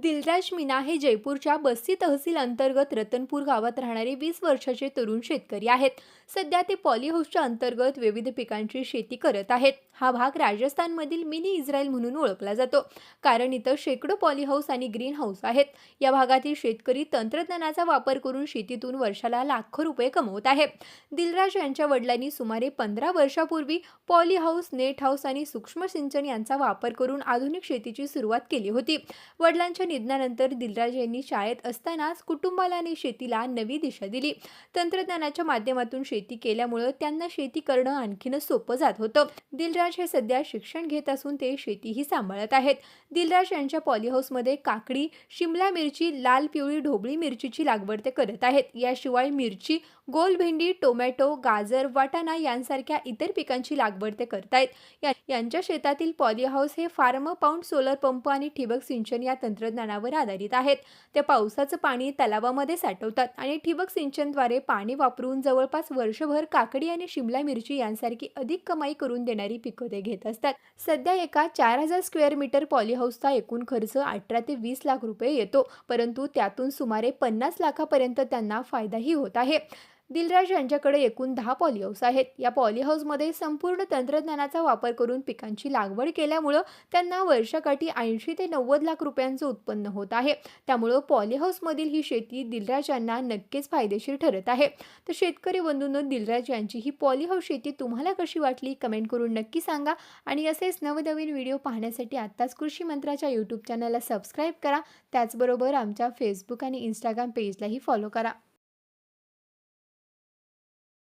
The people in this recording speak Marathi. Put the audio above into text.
दिलराज मीना हे जयपूरच्या बस्ती तहसील अंतर्गत रतनपूर गावात राहणारे 20 वर्षाचे तरुण शेतकरी आहेत. सध्या ते पॉलीहाऊसच्या अंतर्गत विविध पिकांची शेती करत आहेत. हा भाग राजस्थानमधील मिनी इस्रायल म्हणून ओळखला जातो, कारण इथं शेकडो पॉलीहाऊस आणि ग्रीन हाऊस आहेत. या भागातील शेतकरी तंत्रज्ञानाचा वापर करून शेतीतून वर्षाला लाखो रुपये कमवत आहेत. दिलराज यांच्या वडिलांनी सुमारे 15 वर्षापूर्वी पॉलीहाऊस, नेट हाऊस आणि सूक्ष्म सिंचन यांचा वापर करून आधुनिक शेतीची सुरुवात केली होती. वडिलांच्या निधनानंतर दिलराज यांनी शाळेत असतानाच कुटुंबाला आणि शेतीला नवी दिशा दिली. तंत्रज्ञानाच्या माध्यमातून शेती केल्यामुळे त्यांना शेती करणं आणखीनच सोपं जात होतं. दिलराज हे सध्या शिक्षण घेत असून ते शेतीही सांभाळत आहेत. दिलराज यांच्या पॉलीहाऊसमध्ये काकडी, शिमला मिरची, लाल पिवळी ढोबळी मिरचीची लागवड ते करत आहेत. याशिवाय मिरची, गोल भेंडी, टोमॅटो, गाजर, वाटाणा यांसारख्या इतर पिकांची लागवड ते करतायत. यांच्या शेतातील पॉलीहाऊस हे फार्म पाऊंड सोलर पंप आणि ठिबक सिंचन या तंत्रज्ञानावर आधारित आहेत. ते पावसाचं पाणी तलावामध्ये साठवतात आणि ठिबक सिंचनद्वारे पाणी वापरून जवळपास वर्षभर काकडी आणि शिमला मिरची यांसारखी अधिक कमाई करून देणारी पिकं ते घेत असतात. सध्या एका 4000 स्क्वेअर मीटर पॉलीहाऊसचा एकूण खर्च 18 ते 20 लाख रुपये येतो, परंतु त्यातून सुमारे 50 लाखापर्यंत त्यांना फायदाही होत आहे. दिलराज यांच्याकडे एकूण 10 पॉलीहाऊस आहेत. या पॉलीहाऊसमध्ये संपूर्ण तंत्रज्ञानाचा वापर करून पिकांची लागवड केल्यामुळं त्यांना वर्षाकाठी 80 ते 90 लाख रुपयांचं उत्पन्न होत आहे. त्यामुळं पॉलीहाऊसमधील ही शेती दिलराज यांना नक्कीच फायदेशीर ठरत आहे. तर शेतकरी बंधूंनो, दिलराज यांची ही पॉलीहाऊस शेती तुम्हाला कशी वाटली कमेंट करून नक्की सांगा. आणि असेच नवनवीन व्हिडिओ पाहण्यासाठी आत्ताच कृषी मंत्राच्या यूट्यूब चॅनलला सबस्क्राईब करा. त्याचबरोबर आमच्या फेसबुक आणि इंस्टाग्राम पेजलाही फॉलो करा.